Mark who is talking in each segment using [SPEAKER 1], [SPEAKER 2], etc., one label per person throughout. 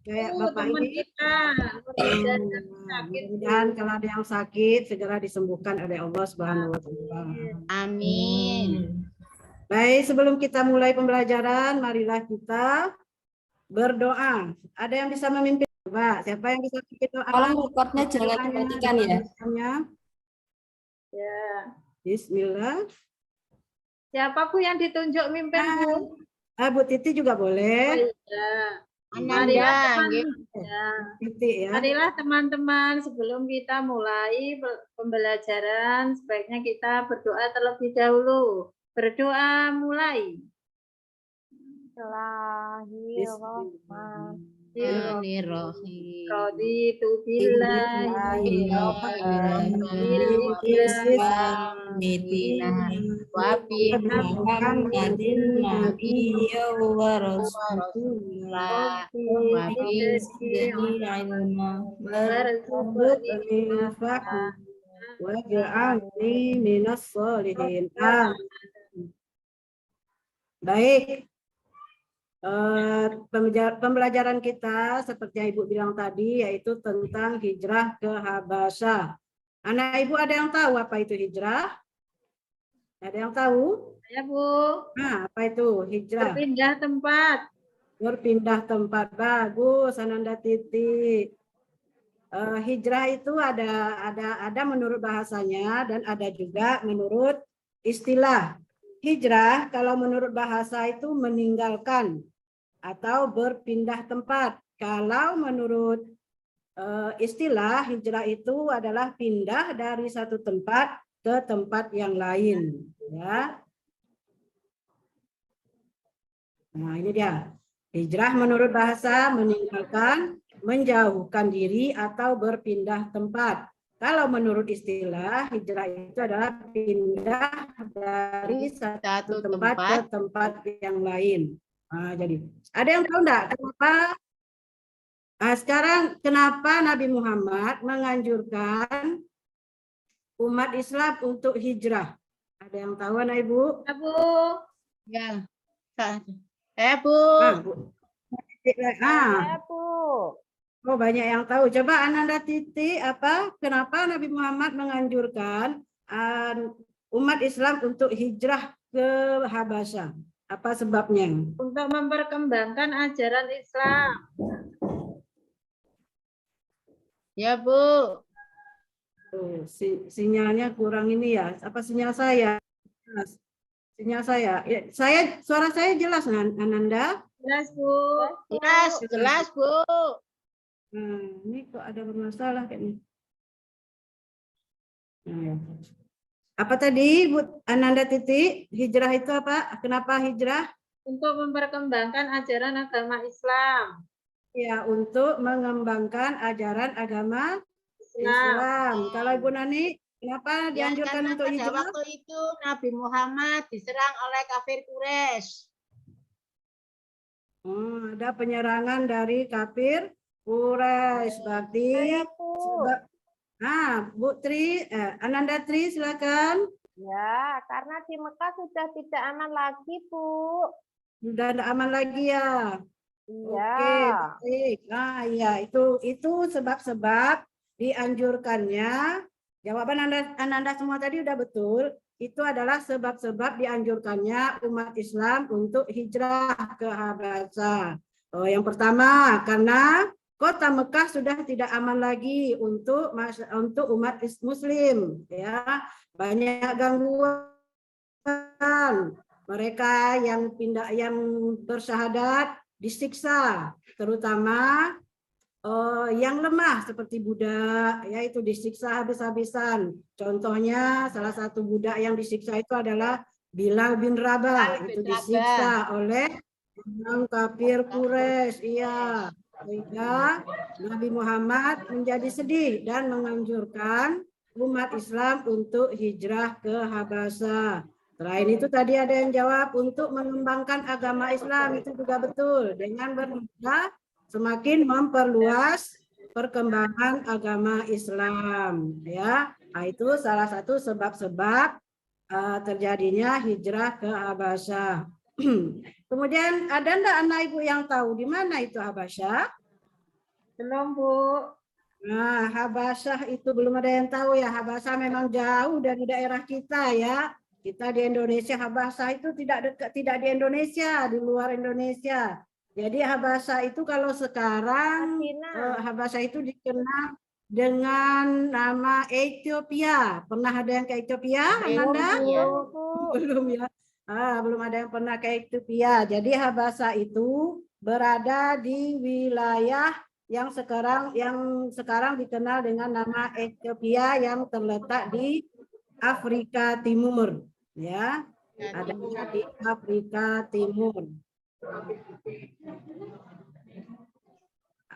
[SPEAKER 1] kayak Bapak
[SPEAKER 2] teman
[SPEAKER 1] ini.
[SPEAKER 2] kita.
[SPEAKER 1] Mudah-mudahan kalau ada yang sakit segera disembuhkan oleh Allah Subhanahu wa taala.
[SPEAKER 3] Amin.
[SPEAKER 1] Baik, sebelum kita mulai pembelajaran, marilah kita berdoa. Ada yang bisa memimpin? Coba, siapa yang bisa memimpin doa?
[SPEAKER 4] Tolong recordnya jangan dimatikan ya.
[SPEAKER 2] Ya.
[SPEAKER 1] Bismillah.
[SPEAKER 2] Siapa Bu yang ditunjuk mimpin Bu?
[SPEAKER 1] Bu Titi juga boleh.
[SPEAKER 2] Ya.
[SPEAKER 3] Ananda,
[SPEAKER 1] Titi ya.
[SPEAKER 2] Marilah teman-teman, sebelum kita mulai pembelajaran, sebaiknya kita berdoa terlebih dahulu. Berdoa mulai.
[SPEAKER 3] Bismillahirrahmanirrahim.
[SPEAKER 2] Raditu billahi
[SPEAKER 1] Baik. Pembelajaran kita seperti yang Ibu bilang tadi yaitu tentang hijrah ke Habasyah. Anak Ibu ada yang tahu apa itu hijrah? Ada yang tahu?
[SPEAKER 2] Ya Bu.
[SPEAKER 1] Nah, apa itu hijrah?
[SPEAKER 2] Berpindah tempat.
[SPEAKER 1] Berpindah tempat. Bagus, Ananda Titi. Hijrah itu ada menurut bahasanya dan ada juga menurut istilah. Hijrah kalau menurut bahasa itu meninggalkan atau berpindah tempat. Kalau menurut istilah hijrah itu adalah pindah dari satu tempat ke tempat yang lain. Ya. Nah ini dia. Hijrah menurut bahasa meninggalkan, menjauhkan diri atau berpindah tempat. Kalau menurut istilah, hijrah itu adalah pindah dari satu tempat ke tempat yang lain. Nah, jadi, ada yang tahu enggak kenapa? Nah, sekarang kenapa Nabi Muhammad menganjurkan umat Islam untuk hijrah? Ada yang tahu, anak Ibu?
[SPEAKER 2] Ya Bu.
[SPEAKER 3] Ya. Bu.
[SPEAKER 2] Ya Bu.
[SPEAKER 1] Oh, banyak yang tahu. Coba Ananda Titi, kenapa Nabi Muhammad menganjurkan umat Islam untuk hijrah ke Habasyah? Apa sebabnya?
[SPEAKER 2] Untuk memperkembangkan ajaran Islam.
[SPEAKER 3] Ya Bu.
[SPEAKER 1] Sinyalnya kurang ini ya. Apa sinyal saya? Sinyal saya. Ya, suara saya jelas, Ananda?
[SPEAKER 2] Jelas Bu.
[SPEAKER 3] Jelas Bu.
[SPEAKER 1] Ini kok ada bermasalah kayaknya. Nah, ya. Apa tadi Bu Ananda Titi? Hijrah itu apa? Kenapa hijrah?
[SPEAKER 2] Untuk memperkembangkan ajaran agama Islam.
[SPEAKER 1] Ya, untuk mengembangkan ajaran agama Islam. Kalau Ibu Nani, kenapa dianjurkan untuk hijrah?
[SPEAKER 3] Pada waktu itu Nabi Muhammad diserang oleh kafir Quraisy.
[SPEAKER 1] Ada penyerangan dari kafir Quraisy. Berarti Bu Tri, Ananda Tri silakan.
[SPEAKER 5] Ya, karena di Mekah sudah tidak aman lagi, Bu.
[SPEAKER 1] Sudah tidak aman lagi ya.
[SPEAKER 5] Iya.
[SPEAKER 1] Oke, baik. Nah, ya itu sebab-sebab dianjurkannya. Jawaban Ananda semua tadi udah betul. Itu adalah sebab-sebab dianjurkannya umat Islam untuk hijrah ke Habasyah. Yang pertama, karena kota Mekah sudah tidak aman lagi untuk umat Muslim, ya. Banyak gangguan. Mereka yang bersyahadat disiksa, terutama yang lemah seperti budak, yaitu disiksa habis-habisan. Contohnya salah satu budak yang disiksa itu adalah Bilal bin Rabah, itu disiksa oleh orang kafir Quraisy. Iya, sehingga Nabi Muhammad menjadi sedih dan menganjurkan umat Islam untuk hijrah ke Habasyah. Selain itu tadi ada yang jawab untuk mengembangkan agama Islam, itu juga betul. Dengan berhijrah semakin memperluas perkembangan agama Islam, ya. Nah, itu salah satu sebab-sebab terjadinya hijrah ke Habasyah. Kemudian ada enggak anak ibu yang tahu di mana itu Habasyah?
[SPEAKER 2] Belum, Bu.
[SPEAKER 1] Nah, Habasyah itu belum ada yang tahu ya. Habasyah memang jauh dari daerah kita ya. Kita di Indonesia, Habasyah itu tidak dekat, tidak di Indonesia, di luar Indonesia. Jadi Habasyah itu kalau sekarang
[SPEAKER 5] Madinah.
[SPEAKER 1] Habasyah itu dikenal dengan nama Ethiopia. Pernah ada yang ke Ethiopia, Ananda?
[SPEAKER 3] Iya.
[SPEAKER 5] Bu.
[SPEAKER 1] Belum ya. Belum ada yang pernah ke Ethiopia. Jadi Habasyah itu berada di wilayah yang sekarang dikenal dengan nama Ethiopia yang terletak di Afrika Timur, ya, adanya di Afrika Timur.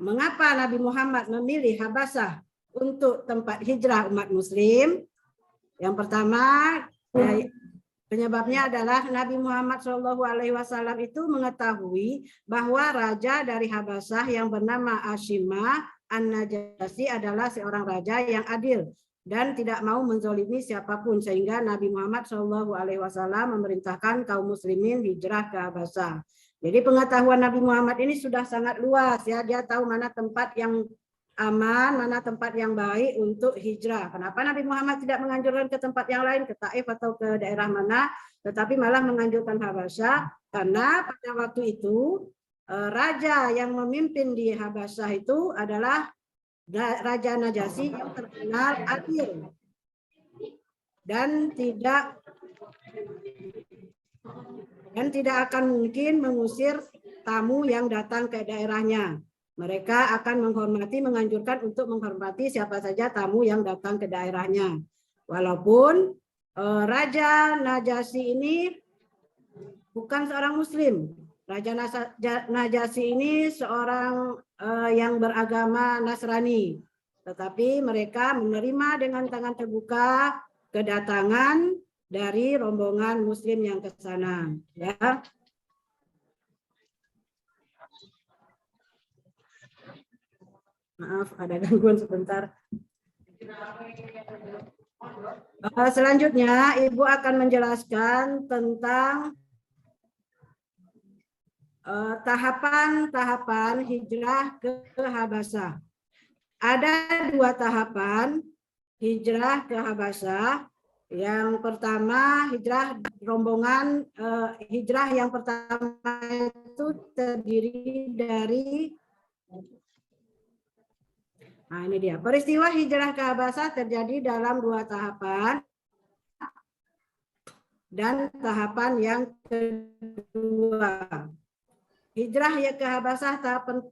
[SPEAKER 1] Mengapa Nabi Muhammad memilih Habasyah untuk tempat hijrah umat Muslim? Yang pertama, penyebabnya adalah Nabi Muhammad SAW itu mengetahui bahwa raja dari Habasyah yang bernama Ashima An-Najasyi adalah seorang raja yang adil dan tidak mau menzolimi siapapun, sehingga Nabi Muhammad SAW memerintahkan kaum muslimin hijrah ke Habasyah. Jadi pengetahuan Nabi Muhammad ini sudah sangat luas ya, dia tahu mana tempat yang aman, mana tempat yang baik untuk hijrah. Kenapa Nabi Muhammad tidak menganjurkan ke tempat yang lain, ke Taif atau ke daerah mana, tetapi malah menganjurkan Habasyah? Karena pada waktu itu raja yang memimpin di Habasyah itu adalah Raja Najasyi yang terkenal adil dan tidak akan mungkin mengusir tamu yang datang ke daerahnya. Mereka akan menganjurkan untuk menghormati siapa saja tamu yang datang ke daerahnya. Walaupun Raja Najasyi ini bukan seorang Muslim. Raja Najasyi ini seorang yang beragama Nasrani. Tetapi mereka menerima dengan tangan terbuka kedatangan dari rombongan Muslim yang ke sana. Ya. Maaf, ada gangguan sebentar. Selanjutnya, Ibu akan menjelaskan tentang tahapan-tahapan hijrah ke Habasyah. Ada 2 tahapan hijrah ke Habasyah. Yang pertama, hijrah yang pertama itu terdiri dari ini dia. Peristiwa hijrah ke Habasyah terjadi dalam 2 tahapan. Dan tahapan yang kedua. Hijrah ke Habasyah tahapan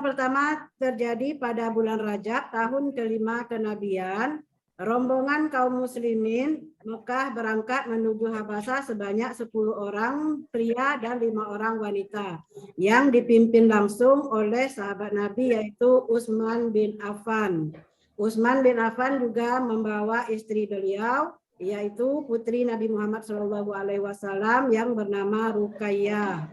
[SPEAKER 1] pertama terjadi pada bulan Rajab tahun ke-5 kenabian. Rombongan kaum muslimin Mekah berangkat menuju Habasyah sebanyak 10 orang pria dan 5 orang wanita yang dipimpin langsung oleh sahabat Nabi yaitu Utsman bin Affan. Utsman bin Affan juga membawa istri beliau yaitu putri Nabi Muhammad SAW yang bernama Ruqayyah.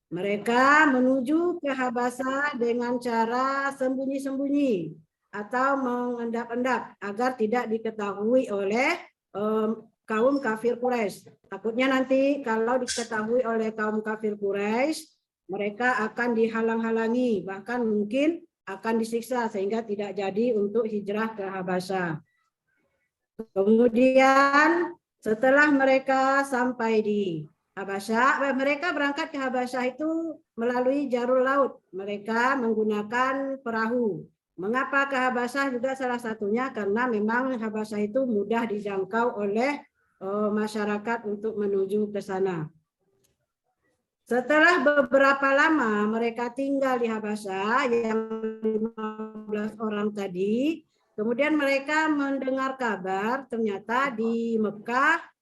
[SPEAKER 1] Mereka menuju ke Habasyah dengan cara sembunyi-sembunyi atau mengendap-endap agar tidak diketahui oleh kaum kafir Quraisy. Takutnya nanti kalau diketahui oleh kaum kafir Quraisy, mereka akan dihalang-halangi, bahkan mungkin akan disiksa sehingga tidak jadi untuk hijrah ke Habasyah. Kemudian setelah mereka sampai di Habasyah, mereka berangkat ke Habasyah itu melalui jalur laut. Mereka menggunakan perahu. Mengapa ke Habasyah juga salah satunya karena memang Habasyah itu mudah dijangkau oleh masyarakat untuk menuju ke sana. Setelah beberapa lama mereka tinggal di Habasyah yang 15 orang tadi, kemudian mereka mendengar kabar ternyata di Mekah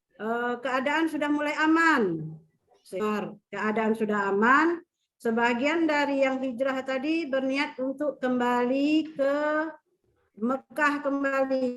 [SPEAKER 1] keadaan sudah mulai aman. Keadaan sudah aman. Sebagian dari yang hijrah tadi berniat untuk kembali ke Mekah kembali,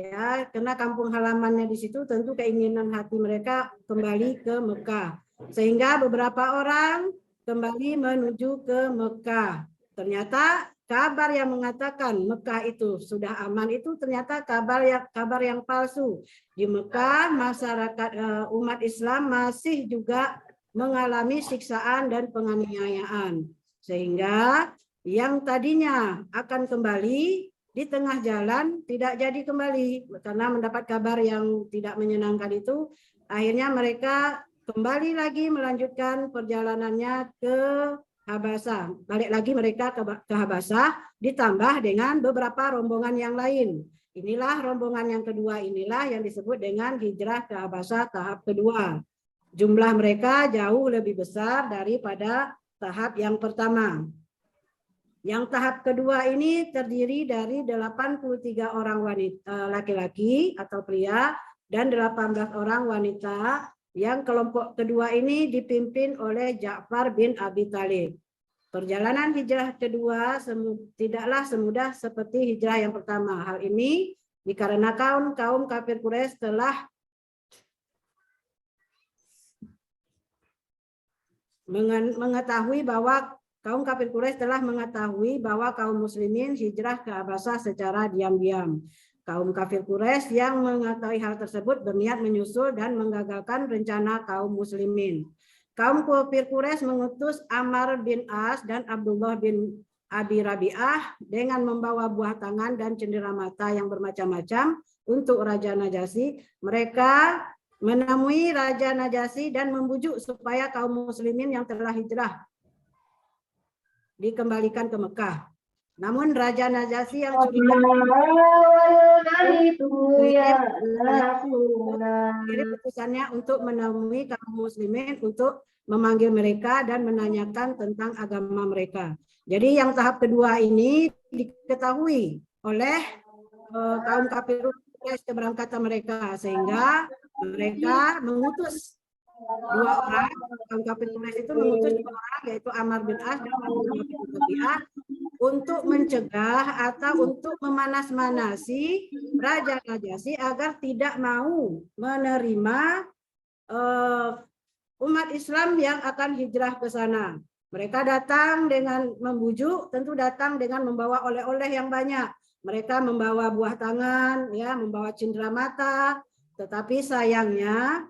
[SPEAKER 1] ya, karena kampung halamannya di situ, tentu keinginan hati mereka kembali ke Mekah. Sehingga beberapa orang kembali menuju ke Mekah. Ternyata kabar yang mengatakan Mekah itu sudah aman itu ternyata kabar yang palsu. Di Mekah masyarakat umat Islam masih juga mengalami siksaan dan penganiayaan. Sehingga yang tadinya akan kembali di tengah jalan tidak jadi kembali karena mendapat kabar yang tidak menyenangkan itu. Akhirnya mereka kembali lagi melanjutkan perjalanannya ke Habasah. Balik lagi mereka ke Habasah ditambah dengan beberapa rombongan yang lain. Inilah rombongan yang kedua, inilah yang disebut dengan hijrah ke Habasah tahap kedua. Jumlah mereka jauh lebih besar daripada tahap yang pertama. Yang tahap kedua ini terdiri dari 83 orang wanita laki-laki atau pria dan 18 orang wanita. Yang kelompok kedua ini dipimpin oleh Ja'far bin Abi Thalib. Perjalanan hijrah kedua tidaklah semudah seperti hijrah yang pertama. Hal ini dikarenakan kaum kafir Quraisy telah mengetahui bahwa kaum kafir Quraisy telah mengetahui bahwa kaum muslimin hijrah ke Habasah secara diam-diam. Kaum kafir Quraisy yang mengetahui hal tersebut berniat menyusul dan menggagalkan rencana kaum muslimin. Kaum kafir Quraisy mengutus Ammar bin As dan Abdullah bin Abi Rabi'ah dengan membawa buah tangan dan cenderamata yang bermacam-macam untuk Raja Najasyi. Mereka menemui Raja Najasyi dan membujuk supaya kaum muslimin yang telah hijrah dikembalikan ke Mekah. Namun Raja Najasyi yang curiga kirim utusannya untuk menemui kaum muslimin untuk memanggil mereka dan menanyakan tentang agama mereka. Jadi yang tahap kedua ini diketahui oleh kaum kafir keberangkatan mereka sehingga mereka mengutus dua orang, kaum kafir Quraisy itu mengutus dua orang yaitu Ammar bin As dan Abdullah bin Rabi'ah untuk mencegah atau untuk memanas-manasi Raja Najasyi agar tidak mau menerima umat Islam yang akan hijrah ke sana. Mereka datang dengan membujuk, tentu datang dengan membawa oleh-oleh yang banyak. Mereka membawa buah tangan, ya, membawa cenderamata, tetapi sayangnya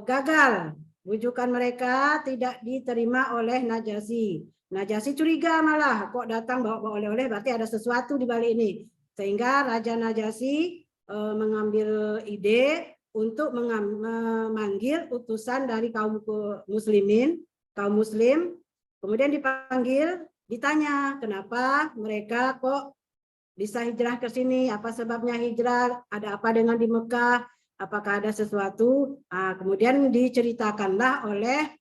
[SPEAKER 1] gagal. Bujukan mereka tidak diterima oleh Najasyi. Najasyi curiga malah, kok datang bawa oleh-oleh, berarti ada sesuatu di balik ini. Sehingga Raja Najasyi mengambil ide untuk memanggil utusan dari kaum muslimin, kaum muslim, kemudian dipanggil, ditanya kenapa mereka kok bisa hijrah ke sini, apa sebabnya hijrah, ada apa dengan di Mekah, apakah ada sesuatu. Kemudian diceritakanlah oleh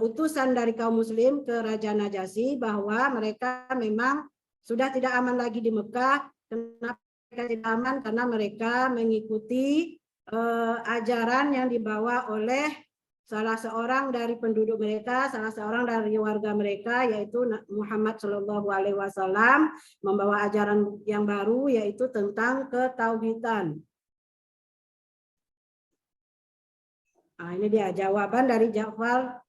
[SPEAKER 1] utusan dari kaum muslim ke Raja Najasyi bahwa mereka memang sudah tidak aman lagi di Mekah. Kenapa mereka tidak aman? Karena mereka mengikuti ajaran yang dibawa oleh salah seorang dari penduduk mereka, salah seorang dari warga mereka, yaitu Muhammad Shallallahu Alaihi Wasallam, membawa ajaran yang baru yaitu tentang ketauhidan. Ini dia jawaban dari Ja'far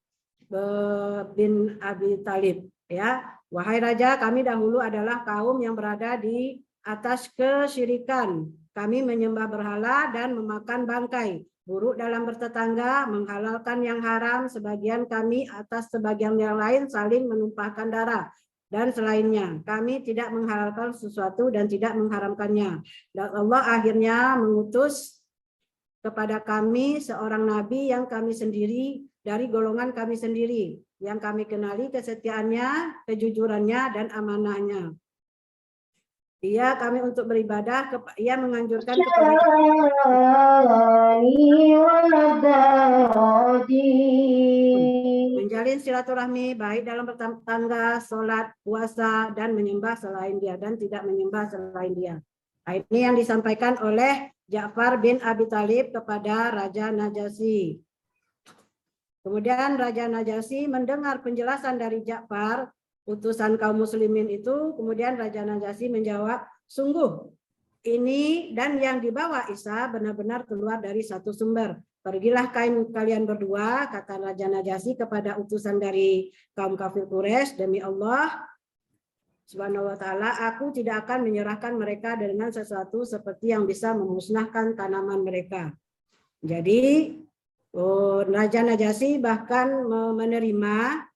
[SPEAKER 1] bin Abi Thalib. Ya, wahai raja, kami dahulu adalah kaum yang berada di atas kesyirikan. Kami menyembah berhala dan memakan bangkai. Buruk dalam bertetangga, menghalalkan yang haram, sebagian kami atas sebagian yang lain saling menumpahkan darah. Dan selainnya, kami tidak menghalalkan sesuatu dan tidak mengharamkannya. Dan Allah akhirnya mengutus kepada kami seorang nabi yang kami sendiri, dari golongan kami sendiri, yang kami kenali kesetiaannya, kejujurannya, dan amanahnya. Ia kami untuk beribadah, ia menganjurkan kepada menjalin silaturahmi baik dalam bertetangga, sholat, puasa, dan menyembah selain dia, dan tidak menyembah selain dia. Ini yang disampaikan oleh Ja'far bin Abi Thalib kepada Raja Najasyi. Kemudian Raja Najasyi mendengar penjelasan dari Ja'far, utusan kaum muslimin itu, kemudian Raja Najasyi menjawab, sungguh ini dan yang dibawa Isa benar-benar keluar dari satu sumber. Pergilah kalian berdua, kata Raja Najasyi kepada utusan dari kaum kafir Quraisy, demi Allah Subhanahu wa ta'ala, aku tidak akan menyerahkan mereka dengan sesuatu seperti yang bisa memusnahkan tanaman mereka. Jadi Raja Najasyi bahkan menerima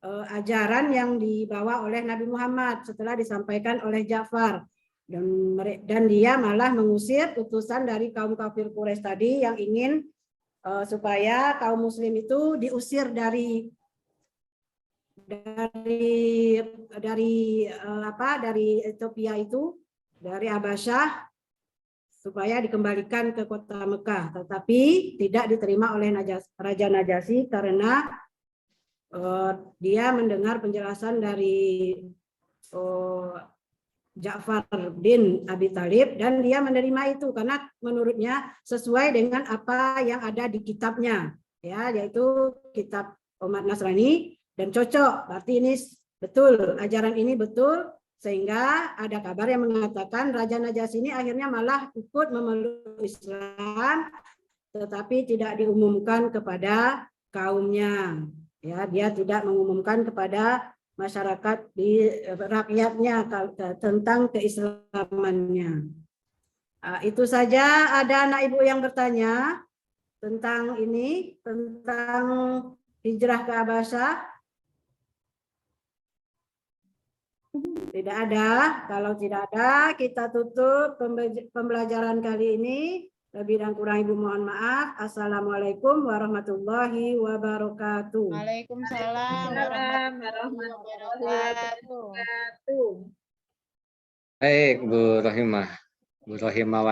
[SPEAKER 1] ajaran yang dibawa oleh Nabi Muhammad setelah disampaikan oleh Ja'far. Dan dia malah mengusir utusan dari kaum kafir Quraisy tadi yang ingin supaya kaum muslim itu diusir dari Ethiopia itu, dari Habasyah, supaya dikembalikan ke kota Mekah, tetapi tidak diterima oleh Raja Najasyi karena dia mendengar penjelasan dari Ja'far bin Abi Thalib dan dia menerima itu karena menurutnya sesuai dengan apa yang ada di kitabnya, ya, yaitu kitab umat Nasrani, dan cocok, berarti ini betul, ajaran ini betul, sehingga ada kabar yang mengatakan Raja Najasyi ini akhirnya malah ikut memeluk Islam, tetapi tidak diumumkan kepada kaumnya, ya, dia tidak mengumumkan kepada masyarakat di rakyatnya tentang keislamannya. Itu saja. Ada anak ibu yang bertanya tentang ini, tentang hijrah ke Habasyah? Tidak ada. Kalau tidak ada, kita tutup pembelajaran kali ini. Lebih dan kurang ibu mohon maaf. Assalamualaikum warahmatullahi wabarakatuh.
[SPEAKER 3] Waalaikumsalam warahmatullahi wabarakatuh.
[SPEAKER 2] Wabarakatuh.
[SPEAKER 6] Baik, Bu Rohimah. Bu Rohimah